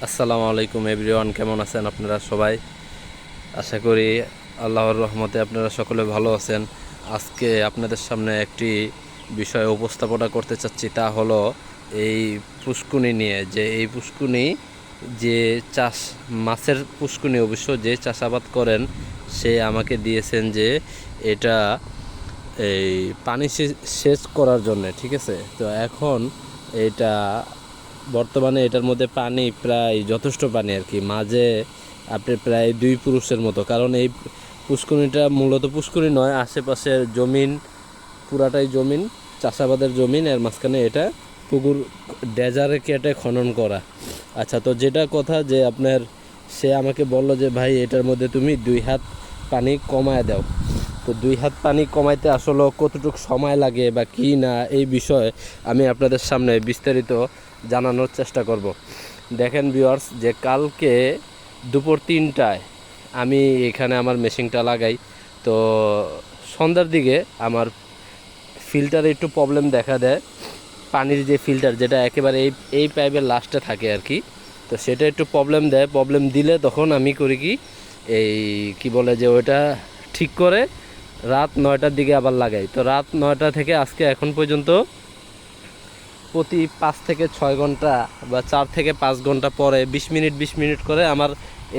আসসালামু আলাইকুম এভরিওয়ান, কেমন আছেন আপনারা সবাই? আশা করি আল্লাহর রহমতে আপনারা সকলে ভালো আছেন। আজকে আপনাদের সামনে একটি বিষয় উপস্থাপনা করতে চাচ্ছি, তা হলো এই পুষ্কুনি নিয়ে। যে এই পুষ্কুনি, যে চাষ মাছের পুষ্কুনি, অবশ্য যে চাষাবাদ করেন সে আমাকে দিয়েছেন যে এটা এই পানি সেচ করার জন্য, ঠিক আছে? তো এখন এটা বর্তমানে এটার মধ্যে পানি প্রায় যথেষ্ট পানি আর কি, মাঝে আপনি প্রায় 2 পুরুষের মতো। কারণ এই পুষ্করিণীটা মূলত পুষ্করিণী নয়, আশেপাশের জমিন পুরাটাই জমিন, চাষাবাদের জমিন, এর মাঝখানে এটা পুকুর ডেজারে কেটে খনন করা। আচ্ছা, তো যেটা কথা যে আপনার সে আমাকে বলল যে ভাই এটার মধ্যে তুমি 2 হাত পানি কমায় দাও। তো 2 হাত পানি কমাইতে আসলে কতটুকু সময় লাগে বা কী না, এই বিষয়ে আমি আপনাদের সামনে বিস্তারিত জানানোর চেষ্টা করব। দেখেন ভিউয়ার্স, যে কালকে দুপুর 3টায় আমি এখানে আমার মেশিনটা লাগাই। তো সন্ধ্যার দিকে আমার ফিল্টারে একটু প্রবলেম দেখা দেয়, পানির যে ফিল্টার যেটা একেবারে এই পাইপের লাস্টে থাকে আর কি। তো সেটা একটু প্রবলেম দেয়, প্রবলেম দিলে তখন আমি করি কি, এই কি বলে যে ওইটা ঠিক করে রাত 9টার দিকে আবার লাগাই। তো রাত 9টা থেকে আজকে এখন পর্যন্ত প্রতি 5 থেকে 6 ঘন্টা বা 4 থেকে 5 ঘন্টা পরে 20 মিনিট করে আমার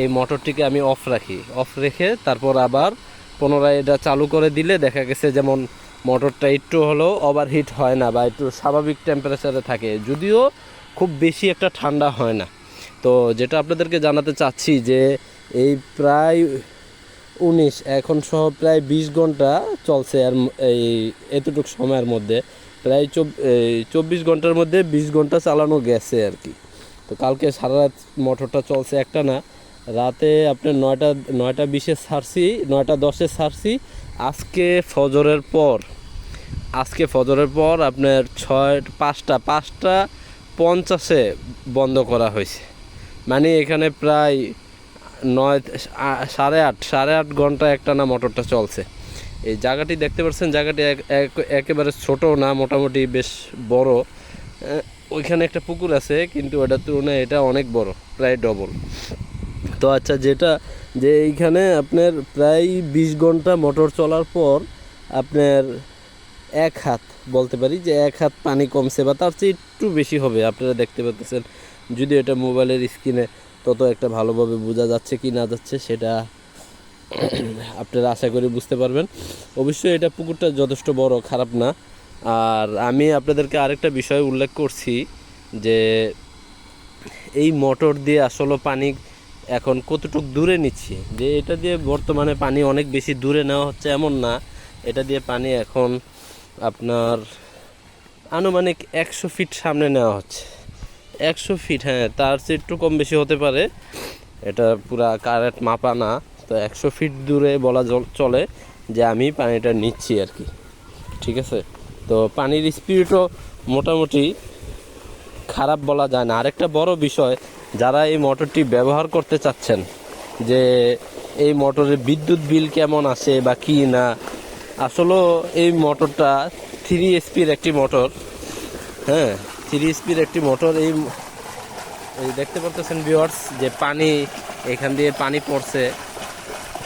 এই মোটরটিকে আমি অফ রাখি। অফ রেখে তারপর আবার পুনরায় এটা চালু করে দিলে দেখা গেছে যেমন মোটরটা একটু হলেও ওভারহিট হয় না বা একটু স্বাভাবিক টেম্পারেচারে থাকে, যদিও খুব বেশি একটা ঠান্ডা হয় না। তো যেটা আপনাদেরকে জানাতে চাচ্ছি যে এই প্রায় 19 এখন সহ প্রায় 20 ঘন্টা চলছে। আর এই এতটুকু সময়ের মধ্যে প্রায় 24 ঘন্টার মধ্যে 20 ঘন্টা চালানো গেছে আর কি। তো কালকে সারা রাত মোটরটা চলছে একটা না, রাতে আপনার 9টা 20-এ ছাড়ছি, 9টা 10-এ ছাড়ছি। আজকে ফজরের পর আপনার 5টা 50-এ বন্ধ করা হয়েছে। মানে এখানে প্রায় 8.5 ঘন্টা একটানা মোটরটা চলছে। এই জায়গাটি দেখতে পাচ্ছেন, জায়গাটি একেবারে ছোট না, মোটামুটি বেশ বড়। ওইখানে একটা পুকুর আছে, কিন্তু ওটার তুলনায় এটা অনেক বড়, প্রায় ডবল। তো আচ্ছা, যেটা যে এইখানে আপনার প্রায় 20 ঘন্টা মোটর চলার পর আপনার 1 হাত বলতে পারি যে 1 হাত পানি কমছে, বা তার চেয়ে একটু বেশি হবে। আপনারা দেখতে পাচ্ছেন, যদি এটা মোবাইলের স্ক্রিনে তত একটা ভালোভাবে বোঝা যাচ্ছে কি না যাচ্ছে সেটা আপনারা আশা করি বুঝতে পারবেন। অবশ্যই এটা পুকুরটা যথেষ্ট বড়, খারাপ না। আর আমি আপনাদেরকে আরেকটা বিষয় উল্লেখ করছি যে এই মোটর দিয়ে আসলে পানি এখন কতটুকু দূরে নিচ্ছি, যে এটা দিয়ে বর্তমানে পানি অনেক বেশি দূরে নেওয়া হচ্ছে এমন না। এটা দিয়ে পানি এখন আপনার আনুমানিক 100 ফিট সামনে নেওয়া হচ্ছে। 100 ফিট, হ্যাঁ, তার চেয়ে একটু কম বেশি হতে পারে, এটা পুরা কারেক্ট মাপা না। তো 100 ফিট দূরে বলা চলে যে আমি পানিটা নিচ্ছি আর কি, ঠিক আছে? তো পানির স্পিডও মোটামুটি খারাপ বলা যায় না। আরেকটা বড় বিষয়, যারা এই মোটরটি ব্যবহার করতে চাচ্ছেন যে এই মোটরের বিদ্যুৎ বিল কেমন আসে বা কি না, আসলে এই মোটরটা 3 HP একটি মোটর। হ্যাঁ, 3 HP একটি মোটর। এই দেখতে পাচ্ছেন ভিউয়ার্স যে পানি এখান দিয়ে পানি পড়ছে,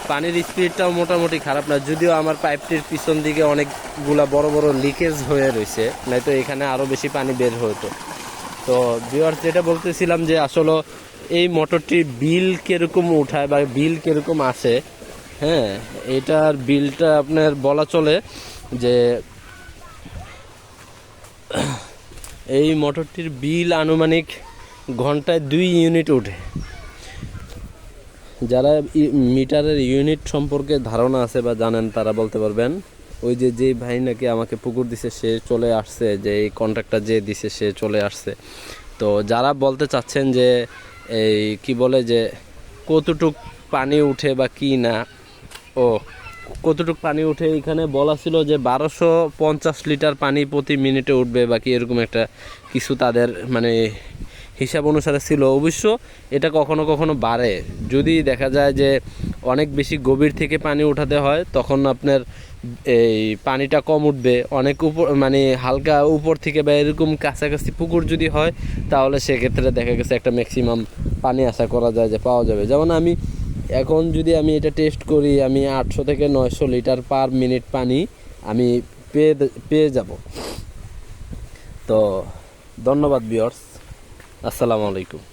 পানির স্পিডটাও মোটামুটি খারাপ না, যদিও আমার পাইপটির পিছন দিকে অনেকগুলা বড় বড় লিকেজ হয়ে রয়েছে, নয়তো এখানে আরও বেশি পানি বের হতো। তো ভিউয়ার্স, যেটা বলতেছিলাম যে আসলে এই মোটরটির বিল কীরকম উঠায় বা বিল কীরকম আসে, হ্যাঁ, এটার বিলটা আপনার বলা চলে যে এই মোটরটির বিল আনুমানিক ঘন্টায় 2 ইউনিট ওঠে। যারা মিটারের ইউনিট সম্পর্কে ধারণা আছে বা জানেন তারা বলতে পারবেন। ওই যে ভাই নাকি আমাকে পুকুর দিছে সে চলে আসছে, যে এই কন্ট্রাক্টটা যে দিছে সে চলে আসছে। তো যারা বলতে চাচ্ছেন যে এই কি বলে যে কতটুক পানি উঠে বা কি না, ও কতটুক পানি উঠে, এখানে বলা ছিল যে 1250 লিটার পানি প্রতি মিনিটে উঠবে বা কি এরকম একটা কিছু তাদের মানে হিসাব অনুসারে ছিল। অবশ্য এটা কখনো কখনো বাড়ে, যদি দেখা যায় যে অনেক বেশি গভীর থেকে পানি উঠাতে হয়, তখন আপনার এই পানিটা কম উঠবে, অনেক উপর মানে হালকা উপর থেকে বা এরকম কাছাকাছি পুকুর যদি হয় তাহলে সেক্ষেত্রে দেখা গেছে একটা ম্যাক্সিমাম পানি আশা করা যায় যে পাওয়া যাবে। যেমন আমি এখন যদি আমি এটা টেস্ট করি, আমি 800 থেকে 900 লিটার পার মিনিট পানি আমি পেয়ে যাব। তো ধন্যবাদ ভিউয়ার্স, আসসালামু আলাইকুম।